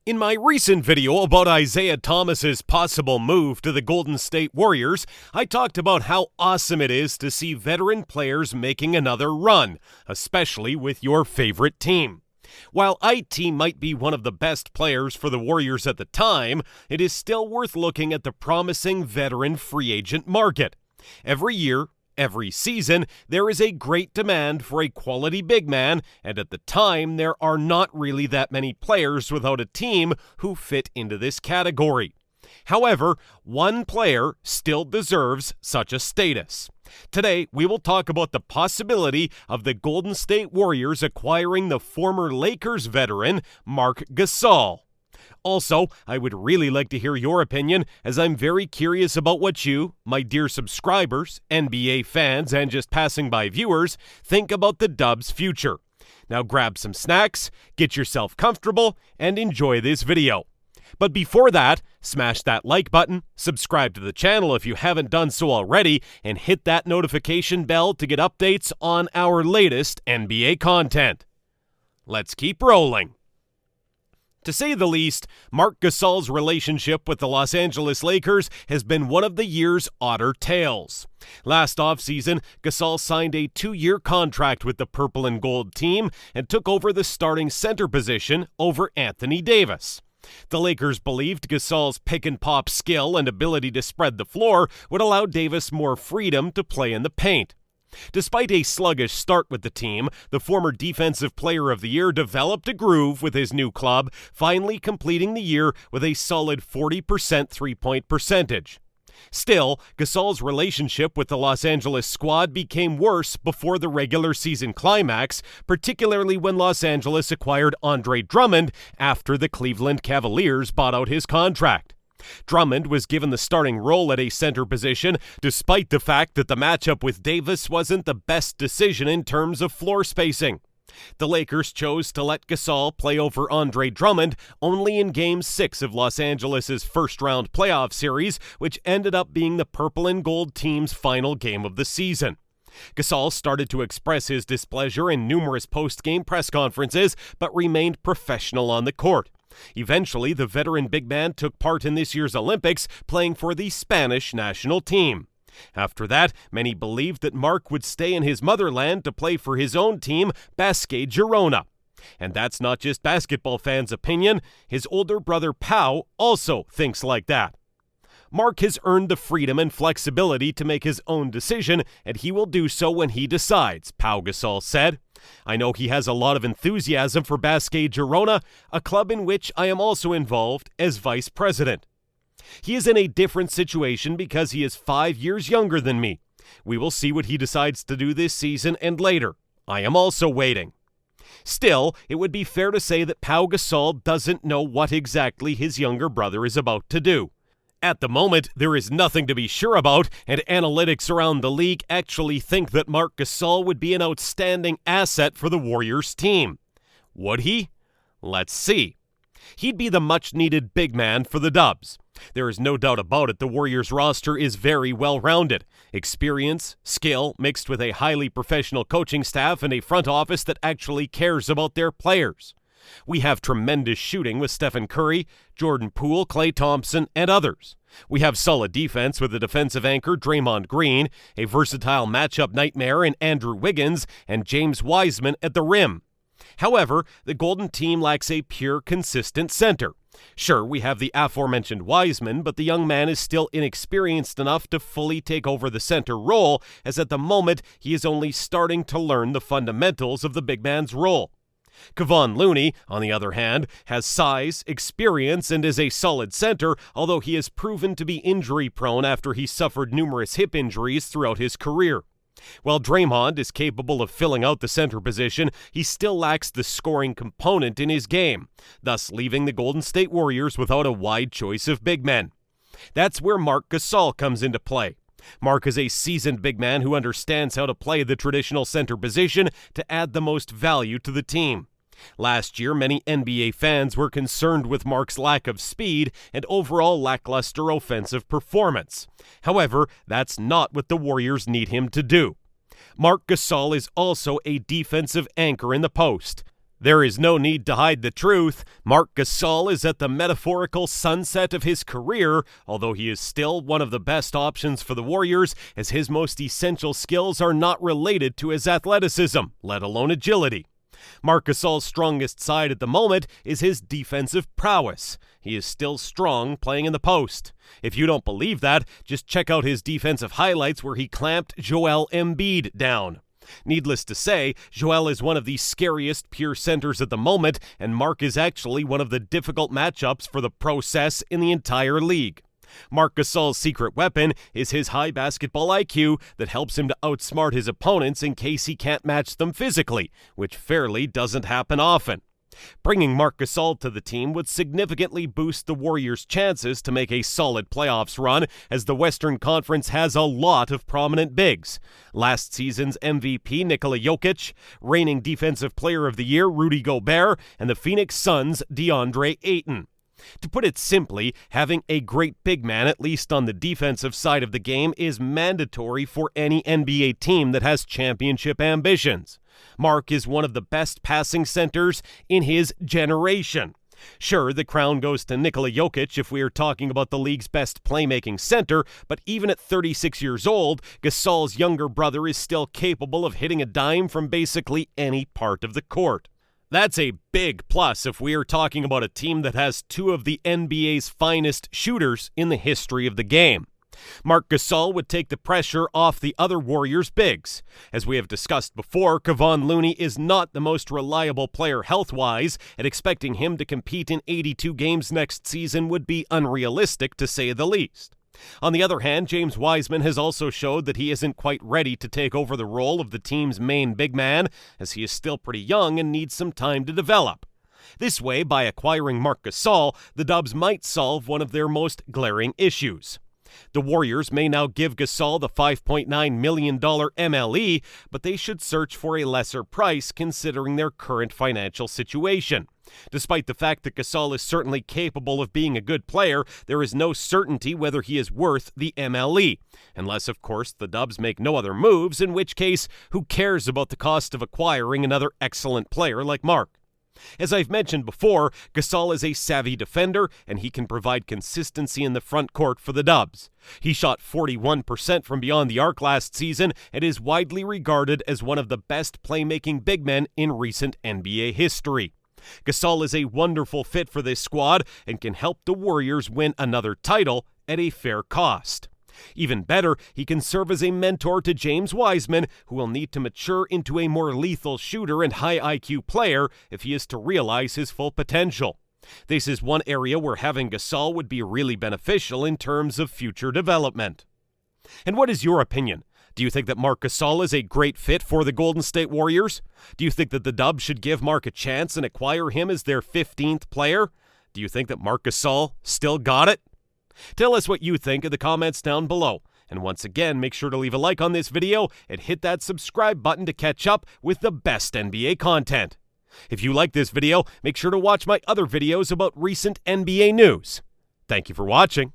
In my recent video about Isaiah Thomas's possible move to the Golden State Warriors, I talked about how awesome it is to see veteran players making another run, especially with your favorite team. While IT might be one of the best players for the Warriors at the time, it is still worth looking at the promising veteran free agent market. Every year, every season, there is a great demand for a quality big man, and at the time, there are not really that many players without a team who fit into this category. However, one player still deserves such a status. Today, we will talk about the possibility of the Golden State Warriors acquiring the former Lakers veteran, Marc Gasol. Also, I would really like to hear your opinion, as I'm very curious about what you, my dear subscribers, NBA fans, and just passing by viewers, think about the Dubs' future. Now grab some snacks, get yourself comfortable, and enjoy this video. But before that, smash that like button, subscribe to the channel if you haven't done so already, and hit that notification bell to get updates on our latest NBA content. Let's keep rolling. To say the least, Marc Gasol's relationship with the Los Angeles Lakers has been one of the year's odder tales. Last offseason, Gasol signed a 2-year contract with the Purple and Gold team and took over the starting center position over Anthony Davis. The Lakers believed Gasol's pick-and-pop skill and ability to spread the floor would allow Davis more freedom to play in the paint. Despite a sluggish start with the team, the former Defensive Player of the Year developed a groove with his new club, finally completing the year with a solid 40% three-point percentage. Still, Gasol's relationship with the Los Angeles squad became worse before the regular season climax, particularly when Los Angeles acquired Andre Drummond after the Cleveland Cavaliers bought out his contract. Drummond was given the starting role at a center position, despite the fact that the matchup with Davis wasn't the best decision in terms of floor spacing. The Lakers chose to let Gasol play over Andre Drummond only in Game 6 of Los Angeles' first-round playoff series, which ended up being the Purple and Gold team's final game of the season. Gasol started to express his displeasure in numerous post-game press conferences, but remained professional on the court. Eventually, the veteran big man took part in this year's Olympics, playing for the Spanish national team. After that, many believed that Marc would stay in his motherland to play for his own team, Basket Girona. And that's not just basketball fans' opinion. His older brother Pau also thinks like that. Marc has earned the freedom and flexibility to make his own decision, and he will do so when he decides, Pau Gasol said. I know he has a lot of enthusiasm for Basket Girona, a club in which I am also involved as vice president. He is in a different situation because he is 5 years younger than me. We will see what he decides to do this season and later. I am also waiting. Still, it would be fair to say that Pau Gasol doesn't know what exactly his younger brother is about to do. At the moment, there is nothing to be sure about, and analytics around the league actually think that Marc Gasol would be an outstanding asset for the Warriors team. Would he? Let's see. He'd be the much-needed big man for the Dubs. There is no doubt about it, the Warriors roster is very well-rounded. Experience, skill, mixed with a highly professional coaching staff and a front office that actually cares about their players. We have tremendous shooting with Stephen Curry, Jordan Poole, Klay Thompson, and others. We have solid defense with the defensive anchor Draymond Green, a versatile matchup nightmare in Andrew Wiggins, and James Wiseman at the rim. However, the Golden team lacks a pure, consistent center. Sure, we have the aforementioned Wiseman, but the young man is still inexperienced enough to fully take over the center role, as at the moment he is only starting to learn the fundamentals of the big man's role. Kevon Looney, on the other hand, has size, experience, and is a solid center, although he has proven to be injury-prone after he suffered numerous hip injuries throughout his career. While Draymond is capable of filling out the center position, he still lacks the scoring component in his game, thus leaving the Golden State Warriors without a wide choice of big men. That's where Marc Gasol comes into play. Marc is a seasoned big man who understands how to play the traditional center position to add the most value to the team. Last year, many NBA fans were concerned with Marc's lack of speed and overall lackluster offensive performance. However, that's not what the Warriors need him to do. Marc Gasol is also a defensive anchor in the post. There is no need to hide the truth. Marc Gasol is at the metaphorical sunset of his career, although he is still one of the best options for the Warriors, as his most essential skills are not related to his athleticism, let alone agility. Marc Gasol's strongest side at the moment is his defensive prowess. He is still strong playing in the post. If you don't believe that, just check out his defensive highlights where he clamped Joel Embiid down. Needless to say, Joel is one of the scariest pure centers at the moment, and Marc is actually one of the difficult matchups for the process in the entire league. Marc Gasol's secret weapon is his high basketball IQ that helps him to outsmart his opponents in case he can't match them physically, which fairly doesn't happen often. Bringing Marc Gasol to the team would significantly boost the Warriors' chances to make a solid playoffs run, as the Western Conference has a lot of prominent bigs. Last season's MVP Nikola Jokic, reigning Defensive Player of the Year Rudy Gobert, and the Phoenix Suns' DeAndre Ayton. To put it simply, having a great big man, at least on the defensive side of the game, is mandatory for any NBA team that has championship ambitions. Marc is one of the best passing centers in his generation. Sure, the crown goes to Nikola Jokic if we are talking about the league's best playmaking center, but even at 36 years old, Gasol's younger brother is still capable of hitting a dime from basically any part of the court. That's a big plus if we are talking about a team that has two of the NBA's finest shooters in the history of the game. Marc Gasol would take the pressure off the other Warriors' bigs. As we have discussed before, Kevon Looney is not the most reliable player health-wise, and expecting him to compete in 82 games next season would be unrealistic, to say the least. On the other hand, James Wiseman has also showed that he isn't quite ready to take over the role of the team's main big man, as he is still pretty young and needs some time to develop. This way, by acquiring Marc Gasol, the Dubs might solve one of their most glaring issues. The Warriors may now give Gasol the $5.9 million MLE, but they should search for a lesser price considering their current financial situation. Despite the fact that Gasol is certainly capable of being a good player, there is no certainty whether he is worth the MLE. Unless, of course, the Dubs make no other moves, in which case, who cares about the cost of acquiring another excellent player like Marc? As I've mentioned before, Gasol is a savvy defender, and he can provide consistency in the front court for the Dubs. He shot 41% from beyond the arc last season and is widely regarded as one of the best playmaking big men in recent NBA history. Gasol is a wonderful fit for this squad and can help the Warriors win another title at a fair cost. Even better, he can serve as a mentor to James Wiseman, who will need to mature into a more lethal shooter and high IQ player if he is to realize his full potential. This is one area where having Gasol would be really beneficial in terms of future development. And what is your opinion? Do you think that Marc Gasol is a great fit for the Golden State Warriors? Do you think that the Dubs should give Marc a chance and acquire him as their 15th player? Do you think that Marc Gasol still got it? Tell us what you think in the comments down below. And once again, make sure to leave a like on this video and hit that subscribe button to catch up with the best NBA content. If you like this video, make sure to watch my other videos about recent NBA news. Thank you for watching.